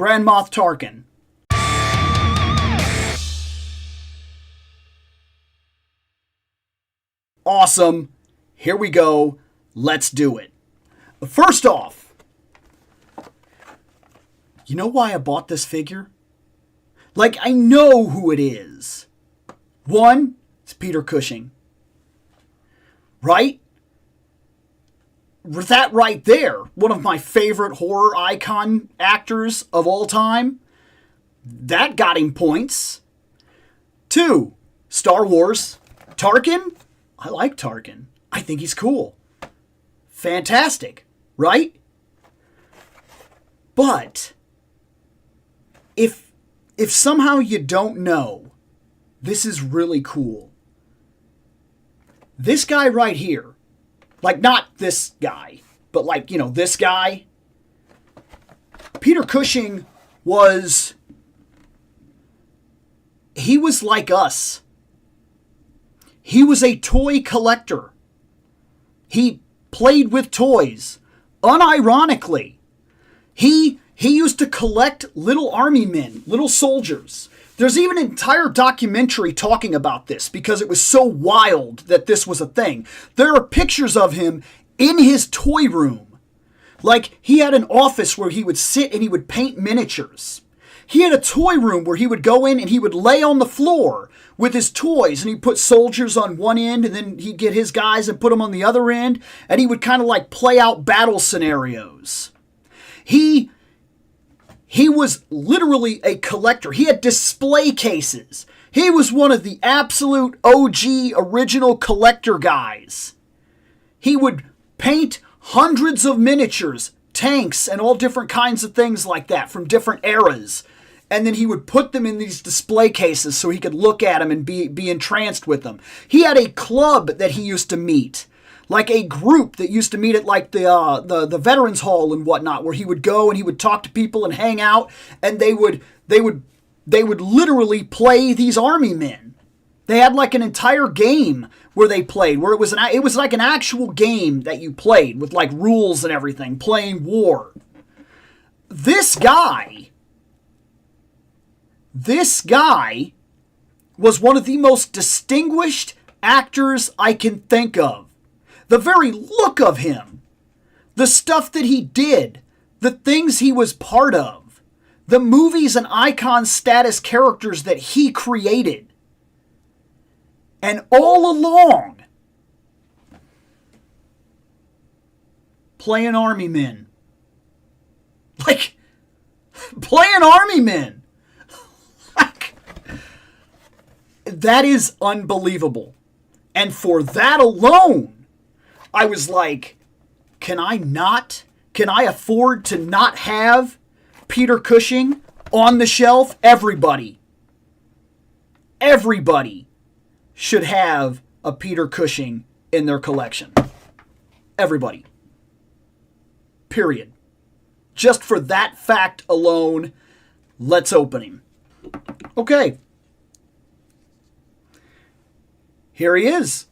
Grand Moff Tarkin. Awesome. Here we go. Let's do it. First off, you know why I bought this figure? Like, I know who it is. One, it's Peter Cushing. Right? That right there, one of my favorite horror icon actors of all time. That got him points. Two, Star Wars. Tarkin? I like Tarkin. I think he's cool. Fantastic, right? But if somehow you don't know, this is really cool. This guy right here, like not this guy, but like, you know, this guy, Peter Cushing he was like us. He was a toy collector. He played with toys. Unironically, he used to collect little army men, little soldiers. There's even an entire documentary talking about this because it was so wild that this was a thing. There are pictures of him in his toy room. Like, he had an office where he would sit and he would paint miniatures. He had a toy room where he would go in and he would lay on the floor with his toys, and he'd put soldiers on one end, and then he'd get his guys and put them on the other end, and he would kind of like play out battle scenarios. He was literally a collector. He had display cases. He was one of the absolute OG original collector guys. He would paint hundreds of miniatures, tanks, and all different kinds of things like that from different eras. And then he would put them in these display cases so he could look at them and be entranced with them. He had a club that he used to meet, like a group that used to meet at like the Veterans Hall and whatnot, where he would go and he would talk to people and hang out, and they would literally play these army men. They had like an entire game where they played, where it was like an actual game that you played with like rules and everything, playing war. This guy was one of the most distinguished actors I can think of. The very look of him, the stuff that he did, the things he was part of, the movies and icon status characters that he created. And all along, playing army men. Like, playing army men. That is unbelievable. And for that alone, I was like, can I afford to not have Peter Cushing on the shelf? Everybody should have a Peter Cushing in their collection. Everybody. Period. Just for that fact alone, let's open him. Okay. Here he is.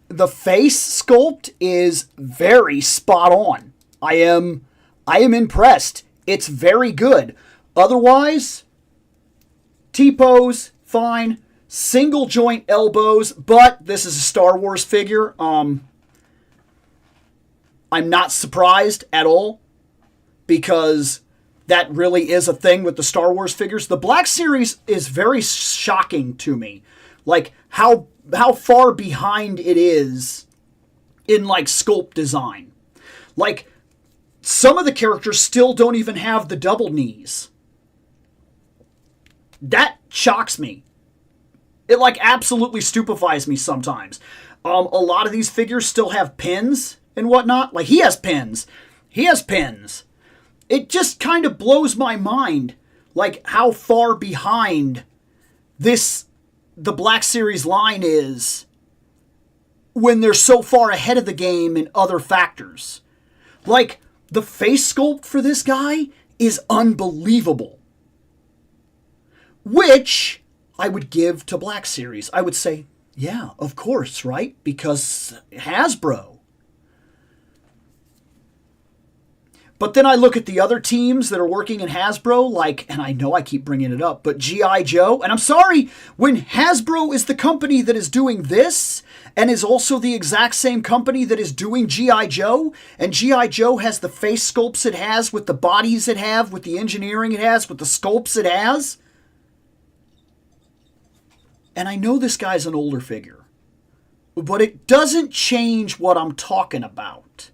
The face sculpt is very spot on. I am impressed. It's very good. Otherwise, T-pose, fine. Single joint elbows, but this is a Star Wars figure. I'm not surprised at all, because that really is a thing with the Star Wars figures. The Black Series is very shocking to me. Like, how far behind it is in, like, sculpt design. Like, some of the characters still don't even have the double knees. That shocks me. It, like, absolutely stupefies me sometimes. A lot of these figures still have pins and whatnot. Like, he has pins. It just kind of blows my mind, like, how far behind the Black Series line is when they're so far ahead of the game in other factors. Like, the face sculpt for this guy is unbelievable. Which I would give to Black Series. I would say, yeah, of course, right? Because Hasbro. But then I look at the other teams that are working in Hasbro, like, and I know I keep bringing it up, but G.I. Joe, and I'm sorry, when Hasbro is the company that is doing this, and is also the exact same company that is doing G.I. Joe, and G.I. Joe has the face sculpts it has, with the bodies it has, with the engineering it has, with the sculpts it has. And I know this guy's an older figure, but it doesn't change what I'm talking about.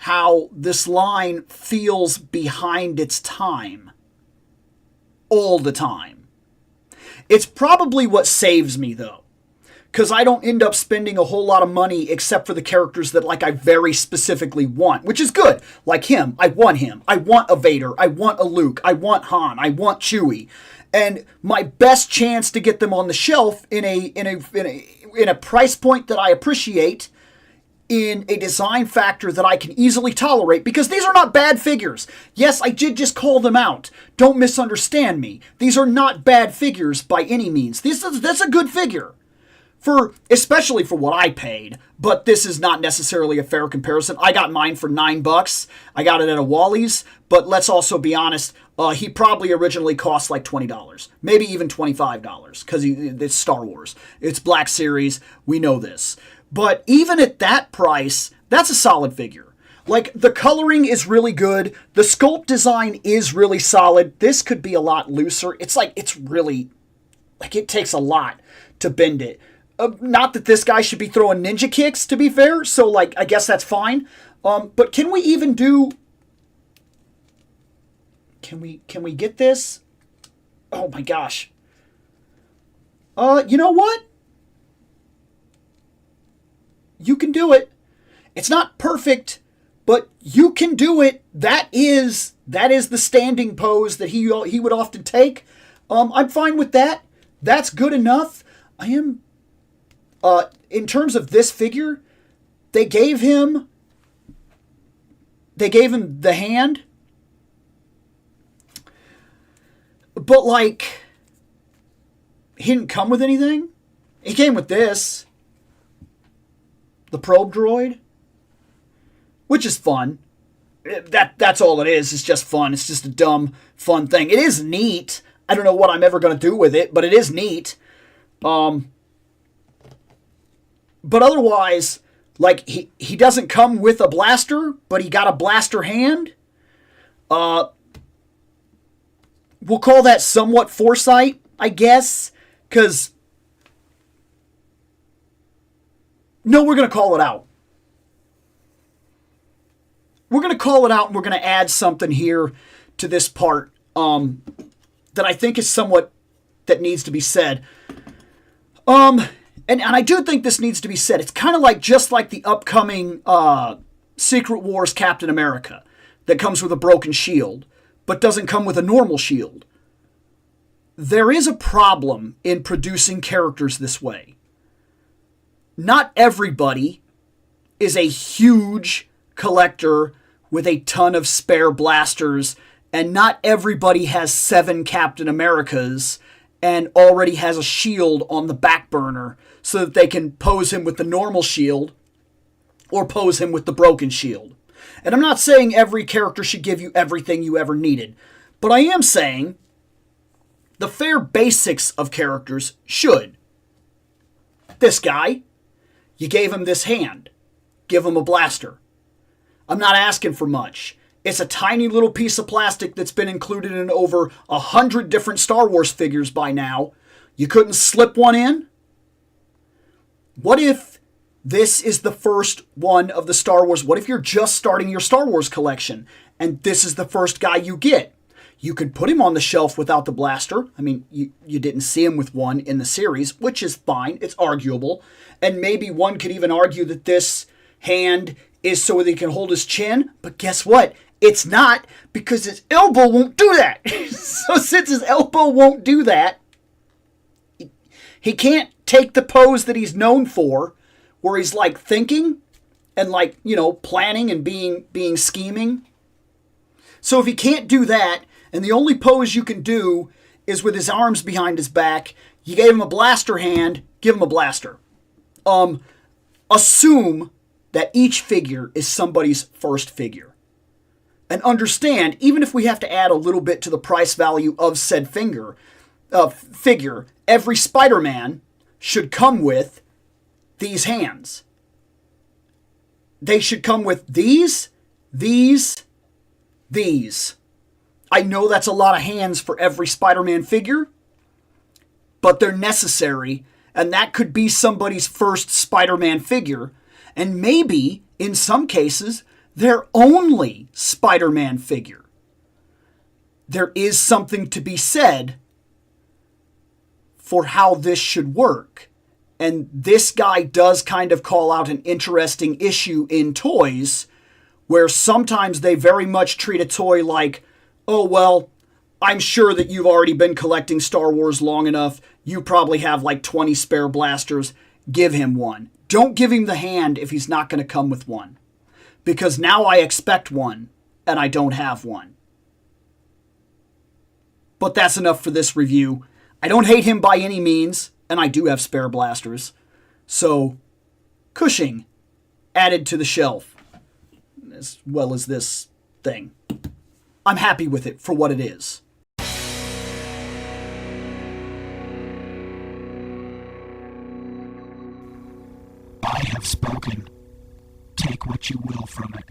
How this line feels behind its time. All the time. It's probably what saves me, though. Because I don't end up spending a whole lot of money except for the characters that like I very specifically want. Which is good. Like him. I want him. I want a Vader. I want a Luke. I want Han. I want Chewie. And my best chance to get them on the shelf in a price point that I appreciate, in a design factor that I can easily tolerate, because these are not bad figures. Yes, I did just call them out. Don't misunderstand me. These are not bad figures by any means. That's a good figure. Especially for what I paid, but this is not necessarily a fair comparison. I got mine for $9. I got it at a Wally's, but let's also be honest, he probably originally cost like $20, maybe even $25, because it's Star Wars. It's Black Series, we know this. But even at that price, that's a solid figure. Like, the coloring is really good. The sculpt design is really solid. This could be a lot looser. It's really, it takes a lot to bend it. Not that this guy should be throwing ninja kicks, to be fair. So, I guess that's fine. But can we even do... Can we get this? Oh, my gosh. You know what? You can do it. It's not perfect, but you can do it. That is the standing pose that he would often take. I'm fine with that. That's good enough. I am... in terms of this figure, they gave him the hand. But, he didn't come with anything. He came with this. The probe droid. Which is fun. That's all it is. It's just fun. It's just a dumb, fun thing. It is neat. I don't know what I'm ever going to do with it, but it is neat. But otherwise, he doesn't come with a blaster, but he got a blaster hand. We'll call that somewhat foresight, I guess, because... No, we're going to call it out. We're going to call it out, and we're going to add something here to this part that I think is somewhat that needs to be said. And I do think this needs to be said. It's kind of just like the upcoming Secret Wars Captain America that comes with a broken shield, but doesn't come with a normal shield. There is a problem in producing characters this way. Not everybody is a huge collector with a ton of spare blasters, and not everybody has 7 Captain Americas and already has a shield on the back burner so that they can pose him with the normal shield or pose him with the broken shield. And I'm not saying every character should give you everything you ever needed, but I am saying the fair basics of characters should. This guy... You gave him this hand. Give him a blaster. I'm not asking for much. It's a tiny little piece of plastic that's been included in over 100 different Star Wars figures by now. You couldn't slip one in? What if this is the first one of the Star Wars? What if you're just starting your Star Wars collection and this is the first guy you get? You could put him on the shelf without the blaster. I mean, you didn't see him with one in the series, which is fine. It's arguable. And maybe one could even argue that this hand is so that he can hold his chin. But guess what? It's not, because his elbow won't do that. So since his elbow won't do that, he can't take the pose that he's known for, where he's thinking and planning and being scheming. So if he can't do that, and the only pose you can do is with his arms behind his back, you gave him a blaster hand, give him a blaster. Assume that each figure is somebody's first figure. And understand, even if we have to add a little bit to the price value of said figure, every Spider-Man should come with these hands. They should come with these. I know that's a lot of hands for every Spider-Man figure, but they're necessary, and that could be somebody's first Spider-Man figure, and maybe, in some cases, their only Spider-Man figure. There is something to be said for how this should work. And this guy does kind of call out an interesting issue in toys, where sometimes they very much treat a toy like, oh, well, I'm sure that you've already been collecting Star Wars long enough. You probably have like 20 spare blasters. Give him one. Don't give him the hand if he's not going to come with one. Because now I expect one, and I don't have one. But that's enough for this review. I don't hate him by any means, and I do have spare blasters. So, Cushing added to the shelf, as well as this thing. I'm happy with it for what it is. I have spoken. Take what you will from it.